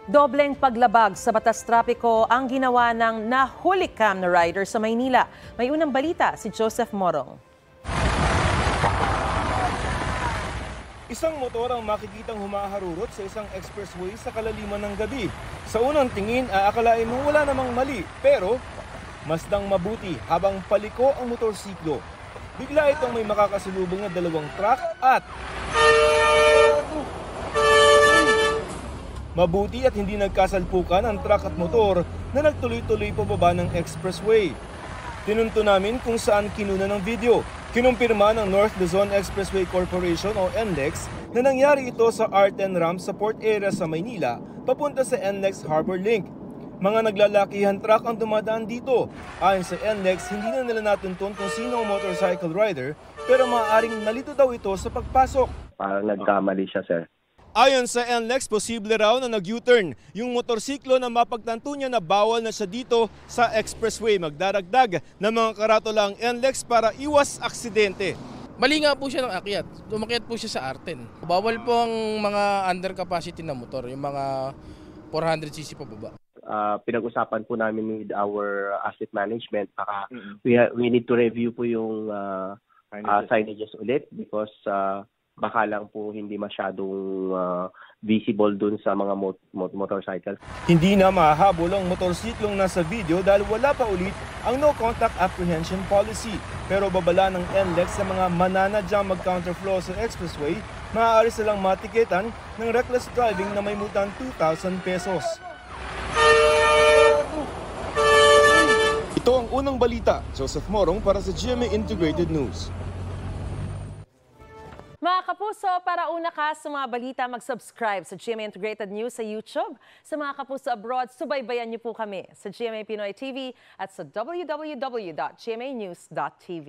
Dobleng paglabag sa batas trapiko ang ginawa ng nahulikam na rider sa Maynila. May unang balita si Joseph Morong. Isang motor ang makikitang humaharurot sa isang expressway sa kalaliman ng gabi. Sa unang tingin, aakalain mo wala namang mali, pero masdang mabuti habang paliko ang motorsiklo. Bigla itong may makakasalubong na dalawang truck at mabuti at hindi nagkasalpukan ang truck at motor na nagtuloy-tuloy pababa ng expressway. Tinunto namin kung saan kinuna ng video. Kinumpirma ng North Luzon Expressway Corporation o NLEX na nangyari ito sa R10 ramp sa port area sa Maynila papunta sa NLEX Harbor Link. Mga naglalakihan truck ang dumadaan dito. Ayon sa NLEX, hindi na nila natuntun kung sino ang motorcycle rider pero maaaring nalito daw ito sa pagpasok. Parang nagkamali siya, sir. Ayon sa NLEX, posible raw na nag-U-turn yung motorsiklo na mapagtanto niya na bawal na siya dito sa expressway. Magdaragdag ng mga karatula ang NLEX para iwas aksidente. Mali nga po siya ng akyat. Umakyat po siya sa R10. Bawal po ang mga under capacity na motor, yung mga 400cc pababa. Pinag-usapan po namin with our asset management. We need to review po yung signages ulit because baka lang po hindi masyadong visible dun sa mga motorcycle. Hindi na mahahabol ang motorsiklong nasa video dahil wala pa ulit ang no contact apprehension policy. Pero babala ng NLEX sa mga mananadyang mag-counterflow sa expressway, maaari silang matiketan ng reckless driving na may multang 2,000 pesos. Ito ang unang balita. Joseph Morong para sa GMA Integrated News. Mga kapuso, para una ka sa mga balita, mag-subscribe sa GMA Integrated News sa YouTube. Sa mga kapuso abroad, subaybayan niyo po kami sa GMA Pinoy TV at sa www.gmanews.tv.